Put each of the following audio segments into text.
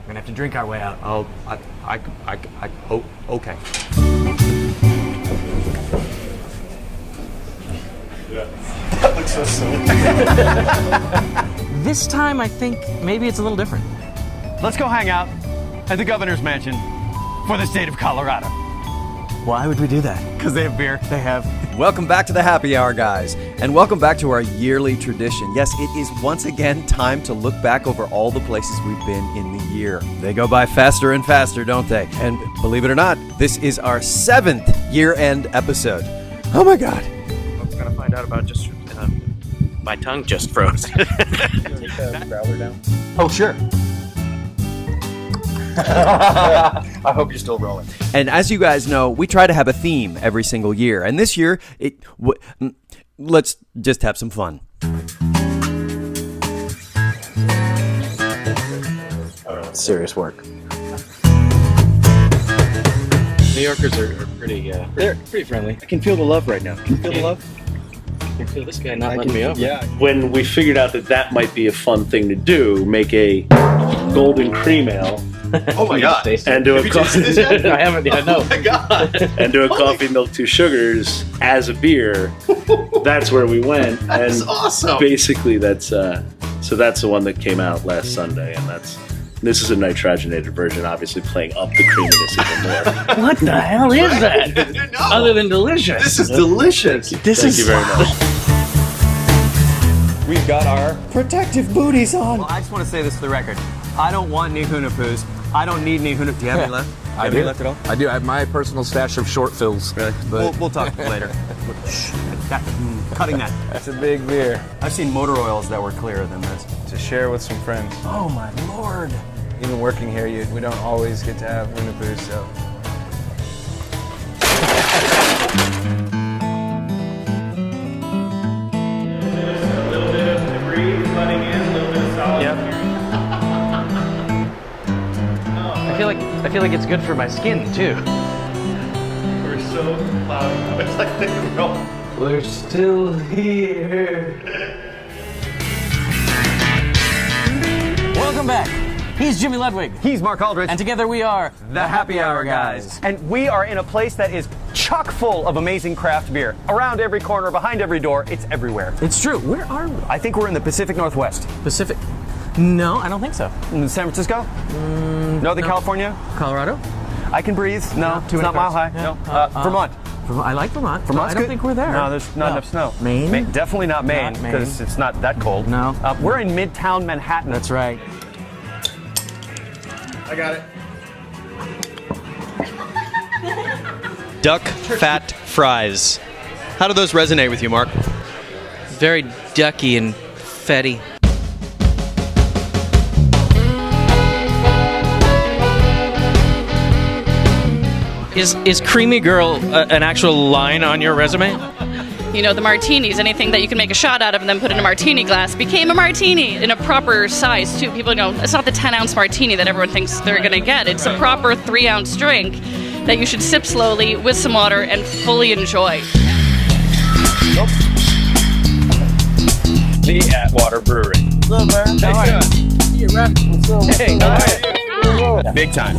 gonna have to drink our way out. Oh, okay. That looks so silly. This time, I think maybe it's a little different. Let's go hang out at the governor's mansion for the state of Colorado. Why would we do that? Because they have beer. They have. Welcome back to the Happy Hour, guys. And welcome back to our yearly tradition. Yes, it is once again time to look back over all the places we've been in the year. They go by faster and faster, don't they? And believe it or not, this is our 7th year-end episode. Oh my God. I'm gonna find out about just... my tongue just froze. Take the growler down. Oh, sure. I hope you're still rolling. And as you guys know, we try to have a theme every single year. And this year, let's just have some fun. Serious work. New Yorkers are pretty, they're pretty friendly. I can feel the love right now. Can you feel the love? I can feel this guy not letting me over. Yeah. When we figured out that that might be a fun thing to do, make a golden cream ale. Oh my God. And do a coffee. I haven't yet, no. Oh my God. And do a coffee, milk, 2 sugars as a beer. That's where we went. That's and awesome. Basically, that's the one that came out last Sunday, and this is a nitrogenated version, obviously playing up the creaminess even more. What the hell is that? No. Other than delicious. This is delicious. Thank you very much. We've got our protective booties on. Well, I just want to say this for the record. I don't want any Hoonapoos. I don't need any Hoonapoos. Do you have any left? I do. Left at all? I do. I have my personal stash of short fills. Really? But We'll talk later. Shh. Cutting that. it's a big beer I've seen motor oils that were clearer than this. to share with some friends. Oh my Lord. Even working here, we don't always get to have Winnapoos, so. A little bit of debris running in, a little bit of solid. Yep. I feel like it's good for my skin too. We're so loud. It's like they can roll. We're still here. Welcome back. He's Jimmy Ludwig. He's Mark Aldridge. And together we are the Happy Hour guys. And we are in a place that is chock full of amazing craft beer. Around every corner, behind every door, it's everywhere. It's true. Where are we? I think we're in the Pacific Northwest. Pacific. No, I don't think so. In San Francisco? Northern California? Colorado? I can breathe. No, it's not mile high. Yeah. No. Vermont. I like Vermont. Vermont's I don't good. think we're there. No, there's not enough snow. Maine? Definitely not Maine, Not Maine. because it's not that cold. No. We're in Midtown Manhattan. That's right. I got it. Duck fat fries. How do those resonate with you, Mark? Very ducky and fetty. Is Creamy Girl an actual line on your resume? You know, the martinis, anything that you can make a shot out of and then put in a martini glass became a martini in a proper size, too. People know it's not the 10-ounce martini that everyone thinks they're going to get. It's a proper 3-ounce drink that you should sip slowly with some water and fully enjoy. The Atwater Brewery. Hello, man. How are you? Hey, big time.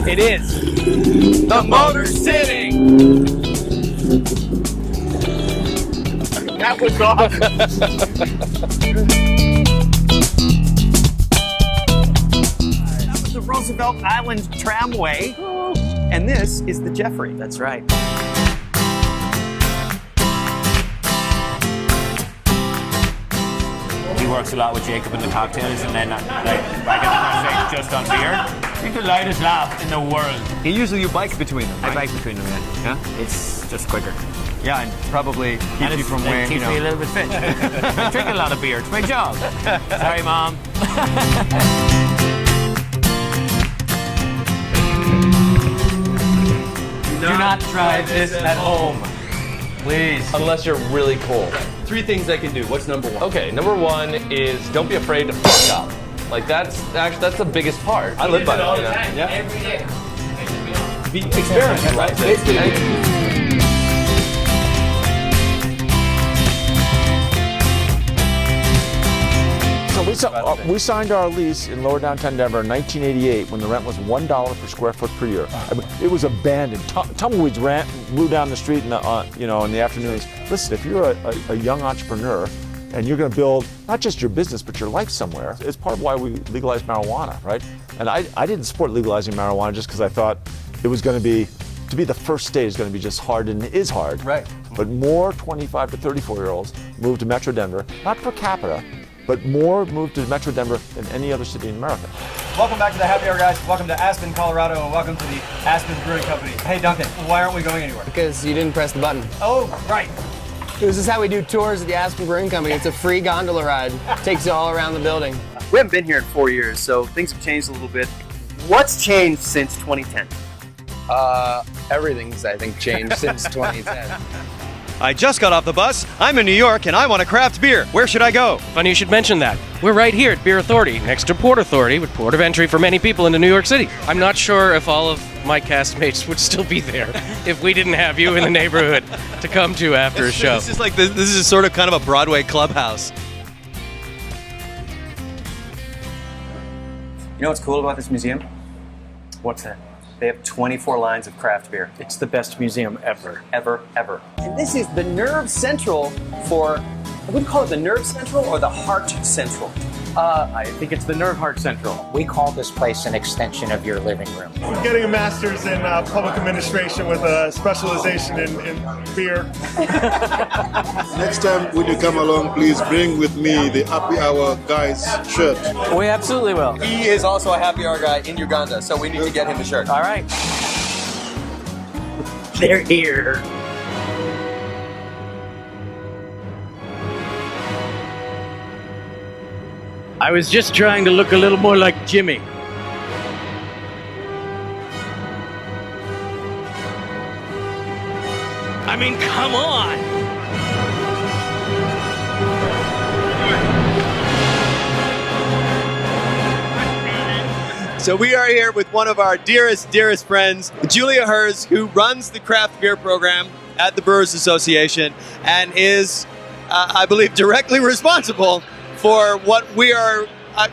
It is the Motor City. That was awesome. That was the Roosevelt Island Tramway. And this is the Jeffrey. That's right. He works a lot with Jacob in the cocktails, and then I get the conversation just on beer. He's the lightest laugh in the world. Usually you bike between them, right? I bike between them, yeah. It's just quicker. Yeah, and probably keeps you from it weighing, keeps me a little bit fit. I drink a lot of beer. It's my job. Sorry, Mom. Do not try this at home. Please. Unless you're really cold. 3 things I can do. What's number 1? Okay, number 1 is don't be afraid to fuck up. Like that's the biggest part. I live by that. Yeah. Every day. Be experiment, right? So we We signed our lease in lower downtown Denver in 1988 when the rent was $1 per square foot per year. I mean, it was abandoned. Tumbleweeds blew down the street in the afternoons. Listen, if you're a young entrepreneur and you're going to build not just your business but your life somewhere, it's part of why we legalized marijuana, right? And I didn't support legalizing marijuana just because I thought it was going to be the first state is going to be just hard, and it is hard. Right. But more 25 to 34-year-olds moved to Metro Denver, not per capita, but more moved to Metro Denver than any other city in America. Welcome back to the Happy Hour, guys. Welcome to Aspen, Colorado, and welcome to the Aspen Brewing Company. Hey, Duncan, why aren't we going anywhere? Because you didn't press the button. Oh, right. This is how we do tours at the Aspen Brewing Company. It's a free gondola ride. Takes you all around the building. We haven't been here in 4 years, so things have changed a little bit. What's changed since 2010? Everything's, I think, changed since 2010. I just got off the bus. I'm in New York and I want a craft beer. Where should I go? Funny you should mention that. We're right here at Beer Authority, next to Port Authority, with port of entry for many people into New York City. I'm not sure if all of my castmates would still be there if we didn't have you in the neighborhood to come to after a show. This is sort of kind of a Broadway clubhouse. You know what's cool about this museum? What's that? They have 24 lines of craft beer. It's the best museum ever. Ever. And this is the nerve central for, I would call it the nerve central or the heart central. I think it's the nerve heart central. We call this place an extension of your living room. I'm getting a master's in public administration with a specialization in beer. Next time when you come along, please bring with me the Happy Hour guys shirt. We absolutely will. He is also a Happy Hour guy in Uganda, so we need to get him a shirt. All right. They're here. I was just trying to look a little more like Jimmy. I mean, come on! So we are here with one of our dearest friends, Julia Hers, who runs the craft beer program at the Brewers Association and is, I believe, directly responsible for what we are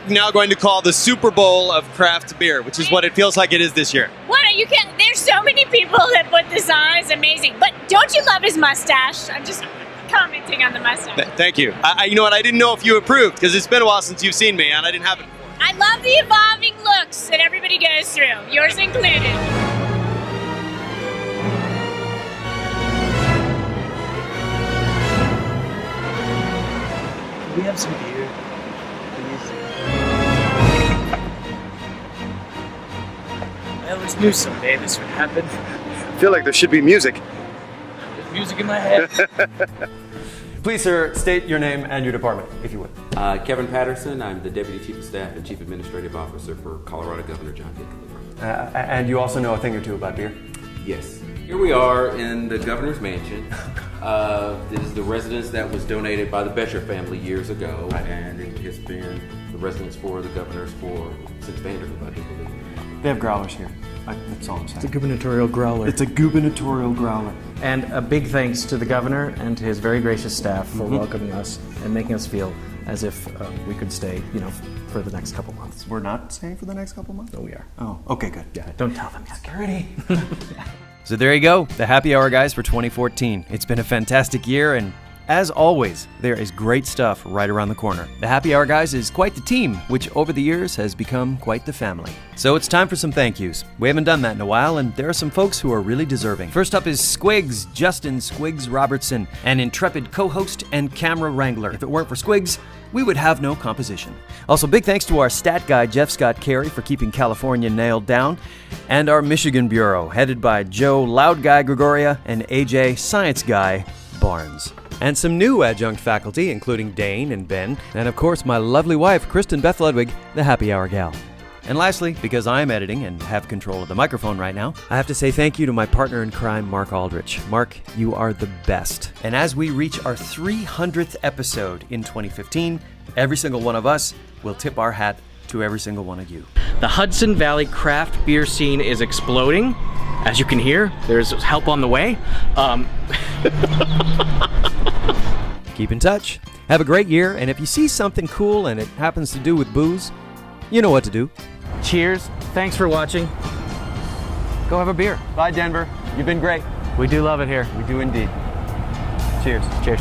now going to call the Super Bowl of craft beer, which is what it feels like it is this year. What? You can't. There's so many people that put this on. It's amazing. But don't you love his mustache? I'm just commenting on the mustache. Thank you. You know what? I didn't know if you approved because it's been a while since you've seen me and I didn't have it before. I love the evolving looks that everybody goes through, yours included. Can we have some beer, please? I always knew someday this would happen. I feel like there should be music. There's music in my head. Please, sir, state your name and your department, if you would. Kevin Patterson. I'm the Deputy Chief of Staff and Chief Administrative Officer for Colorado Governor John Hickenlooper. And you also know a thing or two about beer? Yes. Here we are in the governor's mansion. This is the residence that was donated by the Betcher family years ago, and it has been the residence for the governors since Vanderbilt, I do believe. They have growlers here. That's all I'm saying. It's a gubernatorial growler. It's a gubernatorial growler. And a big thanks to the governor and to his very gracious staff for welcoming us and making us feel as if we could stay, for the next couple months. We're not staying for the next couple months? No, we are. Oh, okay, good. Yeah, don't tell them yet. Security. So there you go, the Happy Hour guys for 2014. It's been a fantastic year, and as always, there is great stuff right around the corner. The Happy Hour guys is quite the team, which over the years has become quite the family. So it's time for some thank yous. We haven't done that in a while, and there are some folks who are really deserving. First up is Squigs, Justin Squigs Robertson, an intrepid co-host and camera wrangler. If it weren't for Squigs, we would have no composition. Also, big thanks to our stat guy, Jeff Scott Carey, for keeping California nailed down, and our Michigan Bureau, headed by Joe Loud Guy Gregoria and AJ Science Guy Barnes. And some new adjunct faculty, including Dane and Ben, and of course my lovely wife, Kristen Beth Ludwig, the Happy Hour gal. And lastly, because I'm editing and have control of the microphone right now, I have to say thank you to my partner in crime, Mark Aldrich. Mark, you are the best. And as we reach our 300th episode in 2015, every single one of us will tip our hat to every single one of you. The Hudson Valley craft beer scene is exploding. As you can hear, there's help on the way. Keep in touch. Have a great year, and if you see something cool and it happens to do with booze, you know what to do. Cheers. Thanks for watching. Go have a beer. Bye, Denver. You've been great. We do love it here. We do indeed. Cheers. Cheers.